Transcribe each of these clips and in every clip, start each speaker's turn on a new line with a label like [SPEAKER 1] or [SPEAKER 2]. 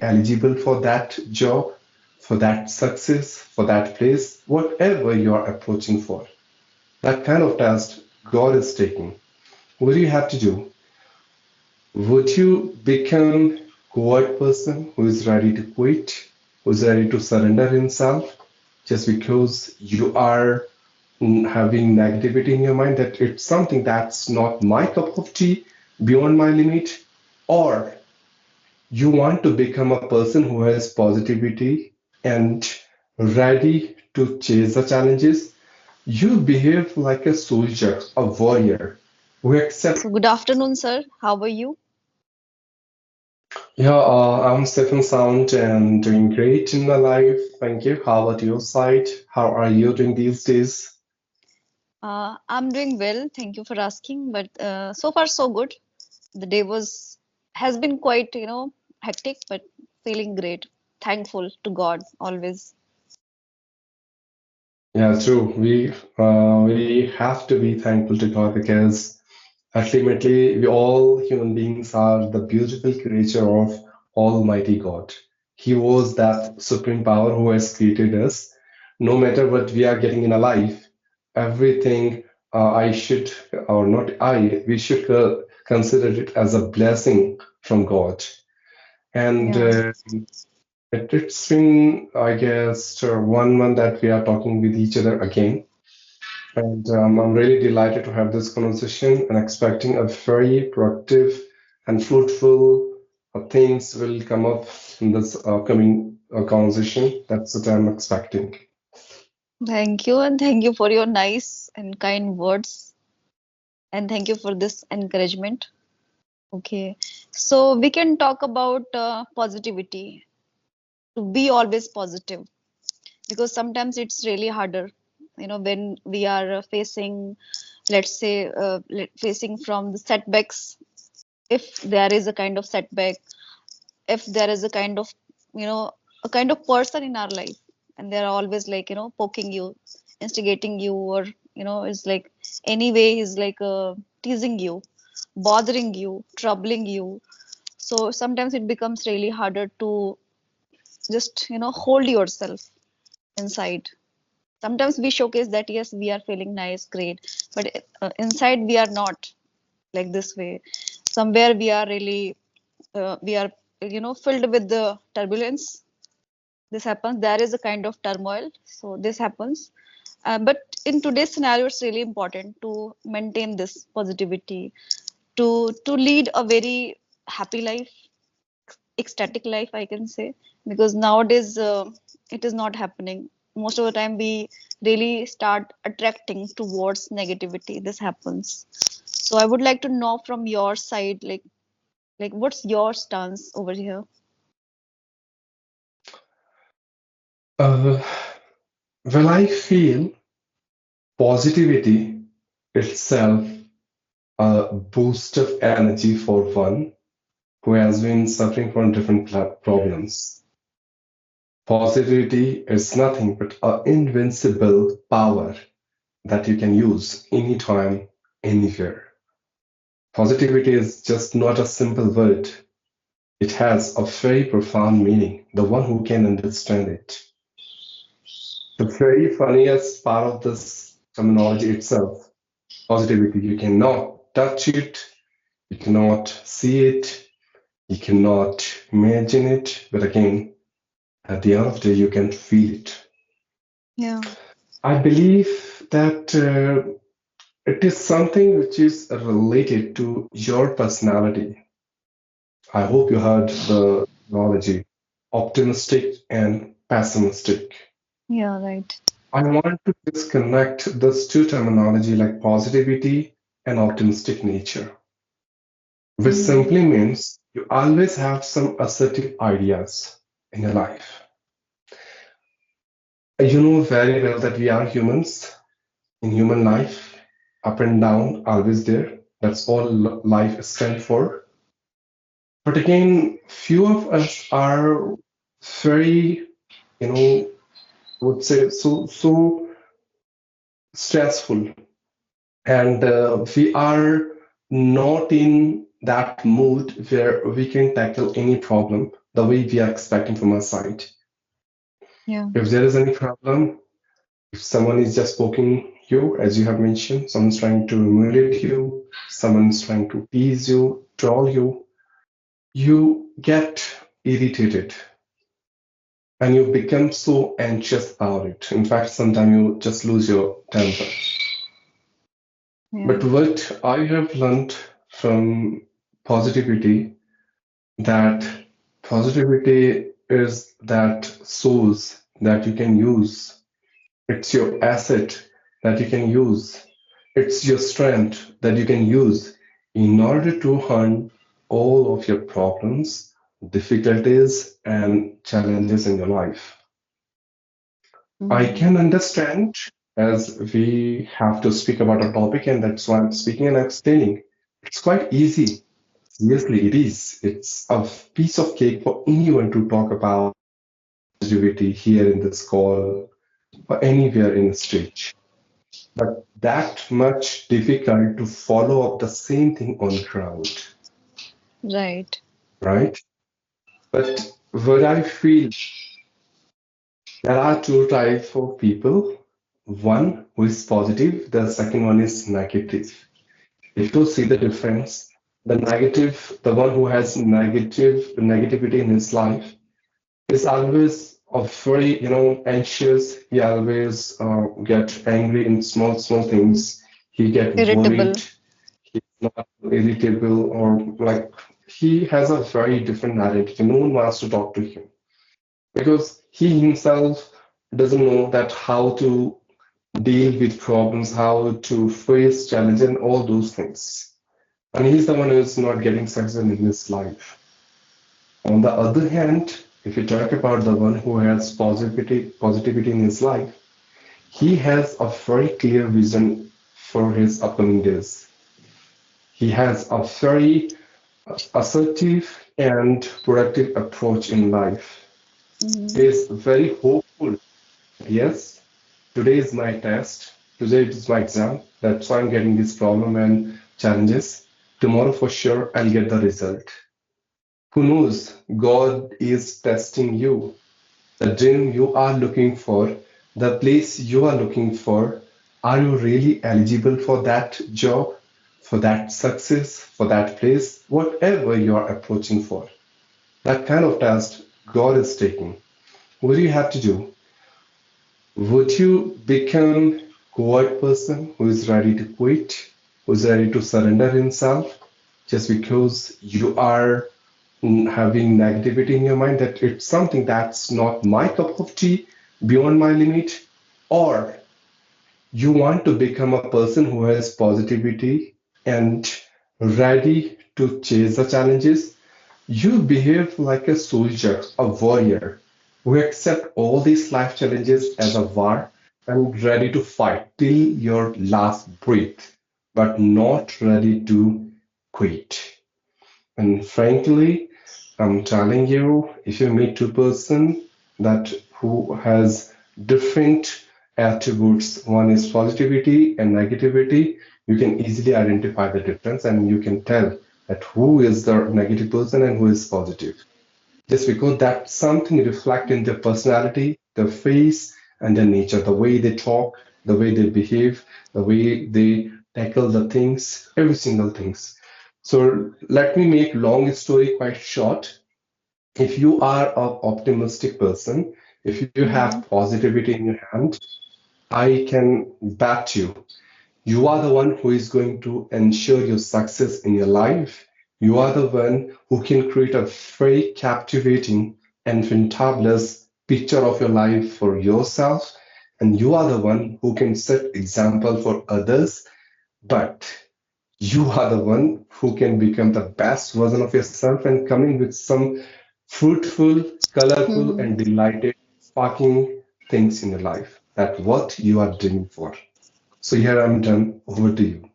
[SPEAKER 1] eligible for that job, for that success, for that place, whatever you are approaching for. That kind of test God is taking. What do you have to do? Would you become quiet person who is ready to quit, who is ready to surrender himself just because you are having negativity in your mind that it's something that's not my cup of tea, beyond my limit, or you want to become a person who has positivity and ready to chase the challenges. You behave like a soldier, a warrior who accepts.
[SPEAKER 2] So, good afternoon, sir. How are you?
[SPEAKER 1] Yeah, I'm Stephen Sound and doing great in my life. Thank you. How about your side? How are you doing these days?
[SPEAKER 2] I'm doing well. Thank you for asking. But so far, so good. The day was has been quite, hectic, but feeling great. Thankful to God always.
[SPEAKER 1] Yeah, true. We have to be thankful to God because ultimately we all human beings are the beautiful creature of Almighty God. He was that supreme power who has created us. No matter what we are getting in a life, everything I should or not I, we should consider it as a blessing from God. And
[SPEAKER 2] Yeah.
[SPEAKER 1] it's been, I guess, 1 month that we are talking with each other again. And I'm really delighted to have this conversation and expecting a very productive and fruitful things will come up in this upcoming conversation. That's what I'm expecting.
[SPEAKER 2] Thank you, and thank you for your nice and kind words, and thank you for this encouragement. Okay, so we can talk about positivity. To be always positive, because sometimes it's really harder, when we are facing, let's say, facing from the setbacks. If there is a kind of setback, if there is a kind of, you know a kind of person in our life, and they're always like, poking you, instigating you, or it's like anyway he's like teasing you, bothering you, troubling you. So sometimes it becomes really harder to just hold yourself inside. Sometimes we showcase that yes, we are feeling nice, great, but inside we are not like this way. Somewhere we are really, we are, filled with the turbulence. This happens. There is a kind of turmoil. So this happens. But in today's scenario, it's really important to maintain this positivity, to lead a very happy life, ecstatic life, I can say, because nowadays it is not happening. Most of the time, we really start attracting towards negativity. This happens. So I would like to know from your side, like what's your stance over here?
[SPEAKER 1] Uh, well, I feel positivity itself a boost of energy for one who has been suffering from different problems. Positivity is nothing but an invincible power that you can use anytime, anywhere. Positivity is just not a simple word. It has a very profound meaning, the one who can understand it. The very funniest part of this terminology itself, positivity, you cannot touch it, you cannot see it, you cannot imagine it, but again, at the end of the day, you can feel it.
[SPEAKER 2] Yeah.
[SPEAKER 1] I believe that it is something which is related to your personality. I hope you heard the analogy optimistic and pessimistic.
[SPEAKER 2] Yeah, right.
[SPEAKER 1] I want to disconnect those two terminology like positivity and optimistic nature, which
[SPEAKER 2] Mm-hmm.
[SPEAKER 1] simply means you always have some assertive ideas in your life. You know very well that we are humans in human life, up and down, always there. That's all life stands for. But again, few of us are very, you know, would say so stressful, and we are not in that mood where we can tackle any problem the way we are expecting from our side.
[SPEAKER 2] Yeah.
[SPEAKER 1] If there is any problem, if someone is just poking you, as you have mentioned, someone's trying to humiliate you, someone's trying to tease you, troll you, you get irritated and you become so anxious about it. In fact, sometimes you just lose your temper.
[SPEAKER 2] Yeah.
[SPEAKER 1] But what I have learned from positivity, that positivity is that source that you can use. It's your asset that you can use. It's your strength that you can use in order to hunt all of your problems, difficulties, and challenges in your life. I
[SPEAKER 2] Mm-hmm.
[SPEAKER 1] can understand as we have to speak about a topic, and that's why I'm speaking and explaining. It's quite easy. Seriously, it is. It's a piece of cake for anyone to talk about positivity here in this call or anywhere in the stage. But that much difficult to follow up the same thing on ground,
[SPEAKER 2] Right.
[SPEAKER 1] right? But what I feel, there are two types of people. One who is positive, the second one is negative. If you see the difference, the negative, the one who has negativity in his life is always very, anxious. He always get angry in small things. He get worried.
[SPEAKER 2] Irritable.
[SPEAKER 1] He's not irritable, or like he has a very different identity. No one wants to talk to him because he himself doesn't know that how to deal with problems, how to face challenge, and all those things. And he's the one who's not getting success in his life. On the other hand, if you talk about the one who has positivity in his life, he has a very clear vision for his upcoming days. He has a very assertive and productive approach in life. He
[SPEAKER 2] Mm-hmm.
[SPEAKER 1] is very hopeful. Yes, today is my test. Today is my exam. That's why I'm getting this problem and challenges. Tomorrow for sure I'll get the result. Who knows? God is testing you. The dream you are looking for, the place you are looking for, are you really eligible for that job, for that success, for that place, whatever you are approaching for? That kind of test God is taking. What do you have to do? Would you become quiet person who is ready to quit, who is ready to surrender himself just because you are having negativity in your mind that it's something that's not my cup of tea, beyond my limit? Or you want to become a person who has positivity and ready to chase the challenges? You behave like a soldier, a warrior, who accept all these life challenges as a war and ready to fight till your last breath, but not ready to quit. And frankly, I'm telling you, if you meet two person that who has different attributes, one is positivity and negativity, you can easily identify the difference and you can tell that who is the negative person and who is positive. Just because that something reflect in their personality, their face, and their nature, the way they talk, the way they behave, the way they tackle the things, every single things. So let me make long story quite short. If you are an optimistic person, if you have
[SPEAKER 2] Mm-hmm.
[SPEAKER 1] positivity in your hand, I can bet you are the one who is going to ensure your success in your life. You are the one who can create a very captivating and fantabulous picture of your life for yourself. And you are the one who can set example for others. But you are the one who can become the best version of yourself and coming with some fruitful, colorful,
[SPEAKER 2] Mm-hmm.
[SPEAKER 1] and delighted, sparking things in your life. That's what you are dreaming for. So here I'm done. Over to you.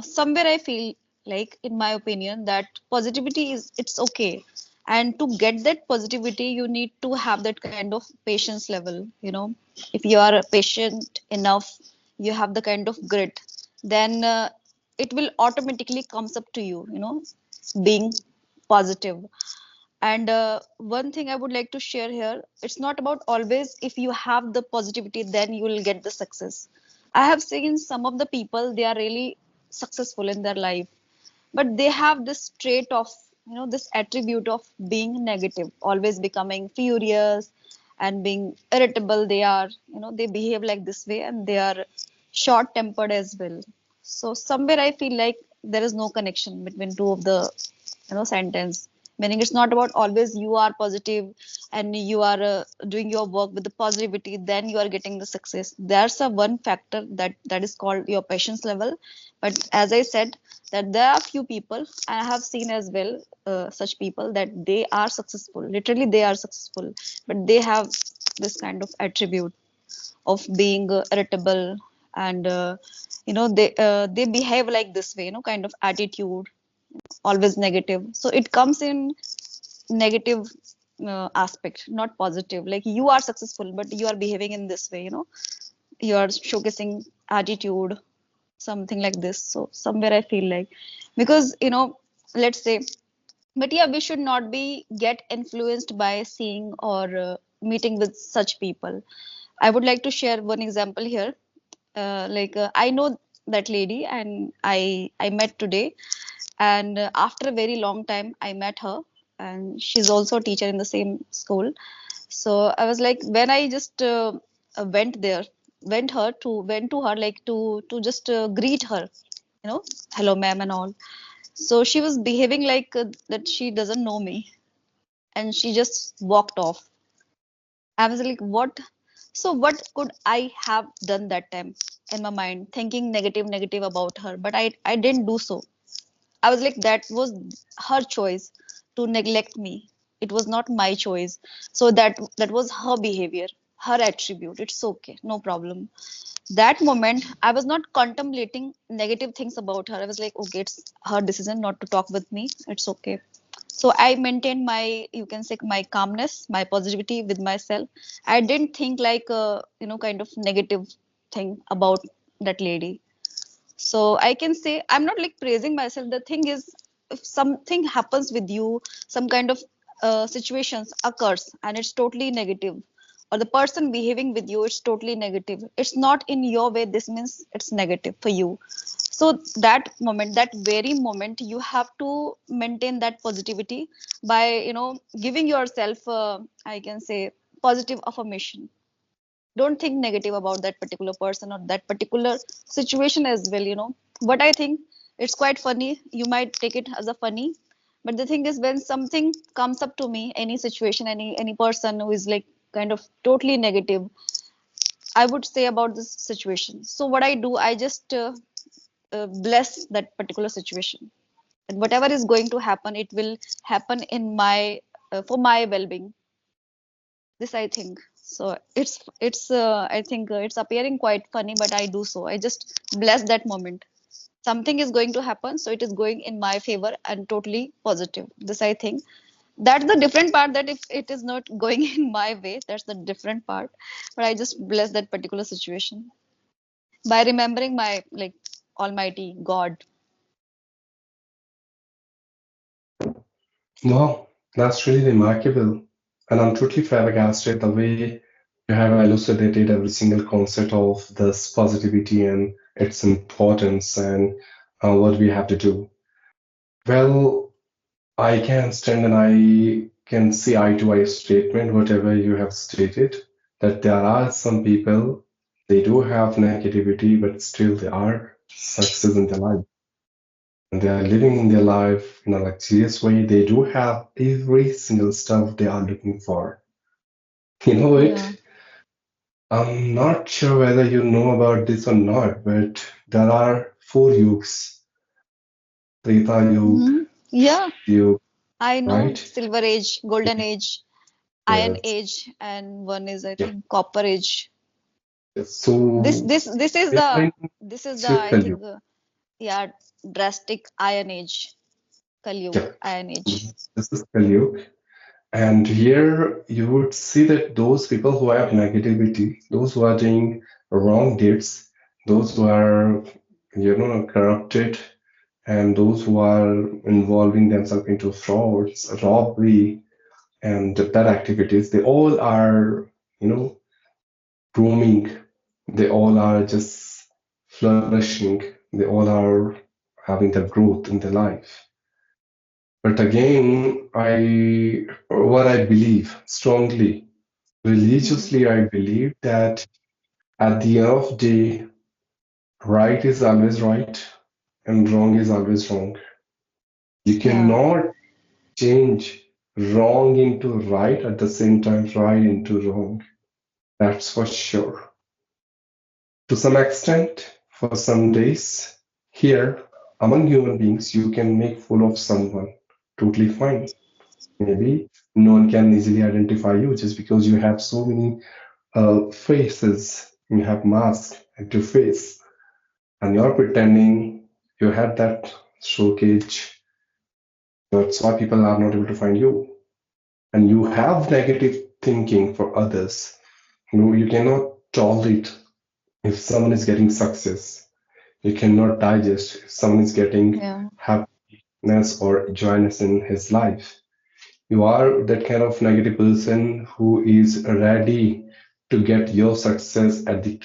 [SPEAKER 2] Somewhere I feel like, in my opinion, that positivity is it's okay. And to get that positivity, you need to have that kind of patience level. If you are patient enough, you have the kind of grit, then it will automatically comes up to you, being positive. And one thing I would like to share here, it's not about always if you have the positivity, then you will get the success. I have seen some of the people, they are really successful in their life, but they have this trait of, this attribute of being negative, always becoming furious and being irritable. They are, they behave like this way, and they are short tempered as well. So somewhere I feel like there is no connection between two of the, sentence, meaning it's not about always you are positive and you are doing your work with the positivity, then you are getting the success. There's a one factor that is called your patience level. But as I said, that there are few people, I have seen as well, such people that they are successful, literally they are successful, but they have this kind of attribute of being irritable, and they behave like this way, kind of attitude, always negative. So it comes in negative aspect, not positive. Like you are successful, but you are behaving in this way, you are showcasing attitude, something like this. So somewhere I feel like, because let's say, but yeah, we should not be get influenced by seeing or meeting with such people. I would like to share one example here. I know that lady, and I met today, and after a very long time I met her, and she's also a teacher in the same school. So I was like, when I just went there, went to her, like to just greet her, hello ma'am and all. So she was behaving like that she doesn't know me, and she just walked off. I was like, what? So what could I have done that time in my mind, thinking negative about her? But I didn't do so. I was like, that was her choice to neglect me. It was not my choice. So that was her behavior, her attribute. It's okay, no problem. That moment, I was not contemplating negative things about her. I was like, okay, it's her decision not to talk with me. It's okay. So I maintained my, you can say, my calmness, my positivity with myself. I didn't think like kind of negative thing about that lady. So I can say I'm not like praising myself. The thing is, if something happens with you, some kind of situations occurs and it's totally negative, or the person behaving with you, it's totally negative. It's not in your way. This means it's negative for you. So that moment, that very moment, you have to maintain that positivity by giving yourself, I can say, positive affirmation. Don't think negative about that particular person or that particular situation as well. What I think, it's quite funny, you might take it as a funny, but the thing is, when something comes up to me, any situation, any person who is like kind of totally negative, I would say about this situation. So what I do, I just bless that particular situation, and whatever is going to happen, it will happen in my for my well-being. This I think. So it's I think it's appearing quite funny, but I do so. I just bless that moment. Something is going to happen, so it is going in my favor and totally positive. This I think. That's the different part, that if it is not going in my way, that's the different part. But I just bless that particular situation by remembering my, like, Almighty God.
[SPEAKER 1] Wow, that's really remarkable. And I'm totally flabbergasted the way you have elucidated every single concept of this positivity and its importance and what we have to do. Well, I can stand and I can see eye to eye statement, whatever you have stated, that there are some people, they do have negativity, but still they are success in their life. And they are living their life in a luxurious way. They do have every single stuff they are looking for. You know
[SPEAKER 2] Yeah.
[SPEAKER 1] it? I'm not sure whether you know about this or not, but there are four yugs, Treta Yug,
[SPEAKER 2] Yeah,
[SPEAKER 1] Yug,
[SPEAKER 2] I know.
[SPEAKER 1] right?
[SPEAKER 2] Silver Age, Golden Age, Iron
[SPEAKER 1] Yes.
[SPEAKER 2] Age, and one is, I
[SPEAKER 1] Yeah.
[SPEAKER 2] think, Copper Age.
[SPEAKER 1] Yes.
[SPEAKER 2] This
[SPEAKER 1] So
[SPEAKER 2] this this is
[SPEAKER 1] we are
[SPEAKER 2] the
[SPEAKER 1] in
[SPEAKER 2] this is the, I
[SPEAKER 1] Kali Yuga.
[SPEAKER 2] think, yeah, drastic Iron Age, Kalyug,
[SPEAKER 1] Yeah.
[SPEAKER 2] Iron Age.
[SPEAKER 1] This is Kali Yuga. And here you would see that those people who have negativity, those who are doing wrong deeds, those who are, corrupted, and those who are involving themselves into frauds, robbery. and that activities, they all are, roaming. They all are just flourishing. They all are having their growth in their life. But again, what I believe strongly,
[SPEAKER 2] Mhm.
[SPEAKER 1] religiously, I believe that at the end of the day, right is always right and wrong is always wrong. You
[SPEAKER 2] Yeah,
[SPEAKER 1] cannot change wrong into right at the same time, right into wrong. That's for sure. To some extent, for some days, here among human beings, you can make fool of someone. Totally fine. Maybe no one can easily identify you just because you have so many faces, you have masks at your face, and you're pretending you had that showcase. That's why people are not able to find you. And you have negative thinking for others. You cannot tolerate if someone is getting success. You cannot digest if someone is getting
[SPEAKER 2] yeah,
[SPEAKER 1] happiness or joyness in his life. You are that kind of negative person who is ready to get your success at the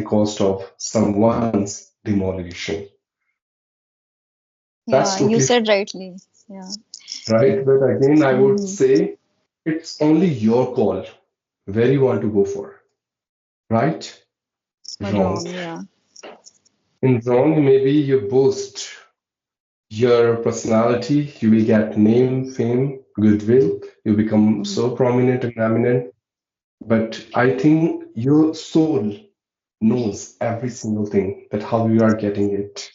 [SPEAKER 1] cost of someone's demolition. That's
[SPEAKER 2] yeah. You
[SPEAKER 1] totally
[SPEAKER 2] said rightly. Yeah.
[SPEAKER 1] right. But again, I would
[SPEAKER 2] Hmm.
[SPEAKER 1] say it's only your call where you want to go for. Right?
[SPEAKER 2] Or
[SPEAKER 1] Wrong.
[SPEAKER 2] wrong. Yeah.
[SPEAKER 1] In wrong, maybe you boost your personality, you will get name, fame, goodwill, you become
[SPEAKER 2] Mhm.
[SPEAKER 1] so prominent and eminent. But I think your soul knows every single thing that how you are getting it.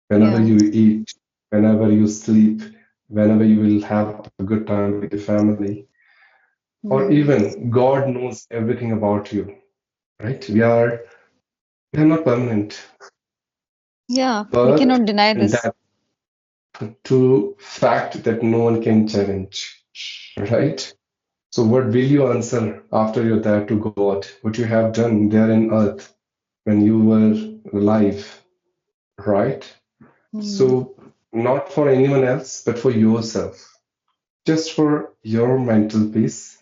[SPEAKER 1] Whenever
[SPEAKER 2] Yeah.
[SPEAKER 1] you eat, whenever you sleep, whenever you will have a good time with your family, or
[SPEAKER 2] Hmm.
[SPEAKER 1] even God knows everything about you, right? We are not permanent.
[SPEAKER 2] Yeah. We
[SPEAKER 1] Birth
[SPEAKER 2] cannot deny
[SPEAKER 1] and
[SPEAKER 2] this.
[SPEAKER 1] death, to fact that no one can challenge, right? So what will you answer after your death to God? What you have done there in earth when you were alive, right?
[SPEAKER 2] Hmm.
[SPEAKER 1] So not for anyone else, but for yourself. Just for your mental peace,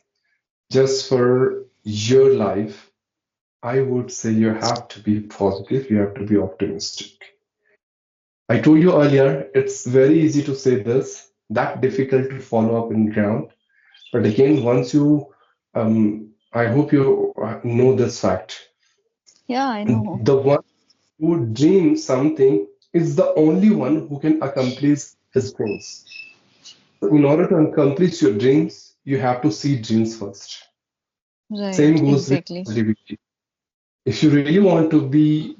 [SPEAKER 1] just for your life, I would say you have to be positive, you have to be optimistic. I told you earlier, it's very easy to say this, that difficult to follow up in ground. But again, once I hope you know this fact.
[SPEAKER 2] Yeah, I know.
[SPEAKER 1] The one who dreams something is the only one who can accomplish his dreams. So in order to accomplish your dreams, you have to see dreams first.
[SPEAKER 2] Right.
[SPEAKER 1] Same goes with
[SPEAKER 2] Exactly.
[SPEAKER 1] positivity. If you really want to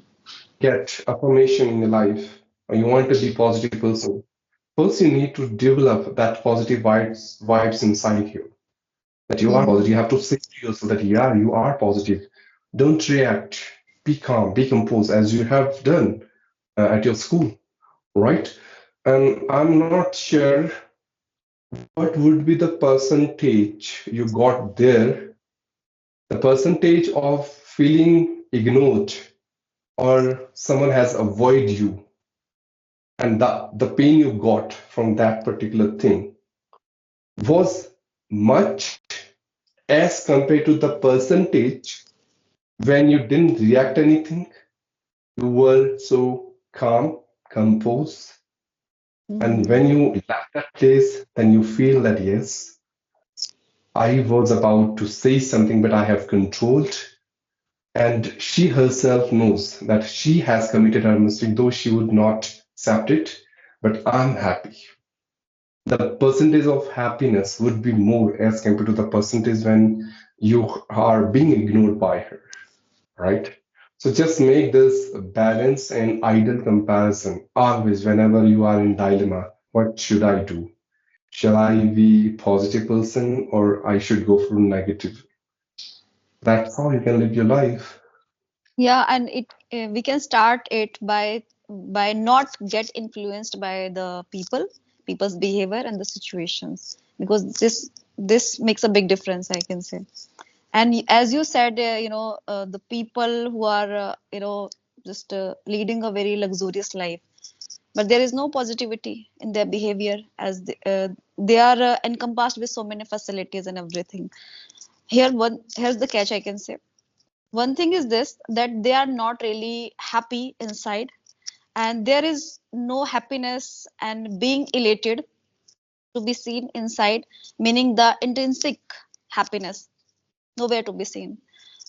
[SPEAKER 1] get affirmation in your life, or you want to be a positive person, first you need to develop that positive vibes inside you. That you are positive.
[SPEAKER 2] Hmm.
[SPEAKER 1] You have to say to yourself that, yeah, you are positive. Don't react. Be calm, be composed, as you have done at your school, right? And I'm not sure what would be the percentage you got there, the percentage of feeling ignored or someone has avoided you, and the pain you got from that particular thing was much as compared to the percentage when you didn't react anything, you were so calm, composed, and
[SPEAKER 2] Hmm.
[SPEAKER 1] when you left that place, then you feel that yes, I was about to say something, but I have controlled. And she herself knows that she has committed her mistake, though she would not accept it. But I'm happy. The percentage of happiness would be more as compared to the percentage when you are being ignored by her, right? So just make this balance and ideal comparison always whenever you are in dilemma. What should I do? Shall I be positive person or I should go for negative? That's how you can live your life.
[SPEAKER 2] Yeah, and it we can start it by not get influenced by the people's behavior and the situations, because this makes a big difference, I can say. And as you said, the people who are just leading a very luxurious life, but there is no positivity in their behavior, as they are encompassed with so many facilities and everything. Here's the catch, I can say. One thing is this, that they are not really happy inside, and there is no happiness and being elated to be seen inside, meaning the intrinsic happiness nowhere to be seen.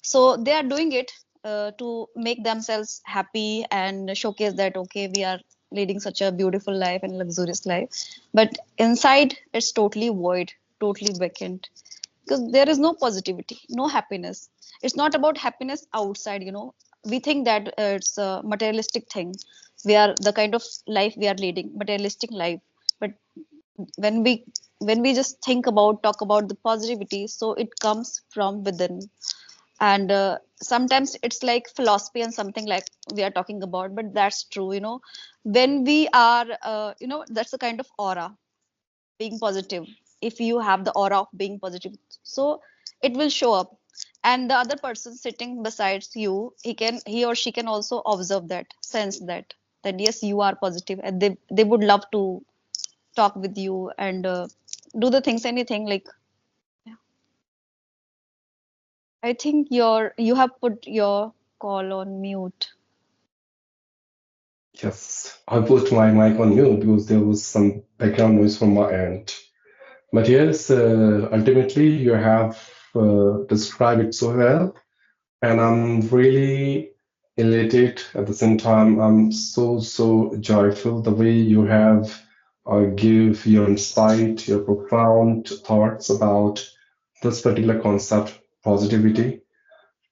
[SPEAKER 2] So they are doing it to make themselves happy and showcase that, okay, we are leading such a beautiful life and luxurious life, but inside it's totally void, totally vacant, because there is no positivity, no happiness. It's not about happiness outside, we think that it's a materialistic thing. We are the kind of life we are leading, materialistic life. But when we just think about, talk about the positivity, so it comes from within. And sometimes it's like philosophy and something like we are talking about, but that's true, when we are that's a kind of aura, being positive. If you have the aura of being positive, so it will show up, and the other person sitting besides you, he or she can also observe that, sense that yes, you are positive, and they would love to talk with you and do the things, anything like. I think you have put your call on mute.
[SPEAKER 1] Yes, I put my mic on mute because there was some background noise from my end. But yes, ultimately you have described it so well, and I'm really elated at the same time. I'm so joyful the way you have give your insight, your profound thoughts about this particular concept, positivity.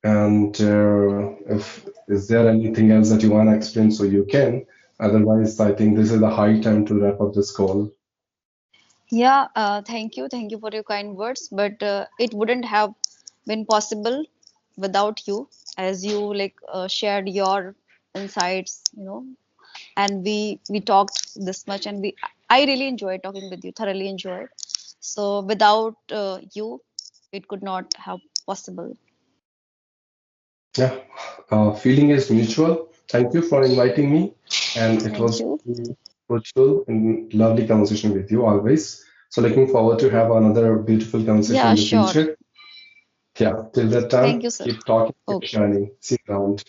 [SPEAKER 1] And if is there anything else that you want to explain, so you can. Otherwise, I think this is the high time to wrap up this call.
[SPEAKER 2] Yeah, thank you for your kind words, but it wouldn't have been possible without you, as you like shared your insights, and we talked this much, and we I really enjoyed talking with you, thoroughly enjoyed. So without you, it could not have possible.
[SPEAKER 1] Yeah, feeling is mutual. Thank you for inviting me, and it
[SPEAKER 2] Thank
[SPEAKER 1] was
[SPEAKER 2] you.
[SPEAKER 1] really fruitful and lovely conversation with you always. So looking forward to have another beautiful conversation
[SPEAKER 2] Yeah,
[SPEAKER 1] in the
[SPEAKER 2] sure.
[SPEAKER 1] future. Yeah, till that
[SPEAKER 2] Thank
[SPEAKER 1] time,
[SPEAKER 2] you, sir.
[SPEAKER 1] keep talking, keep
[SPEAKER 2] Okay.
[SPEAKER 1] shining. See you around.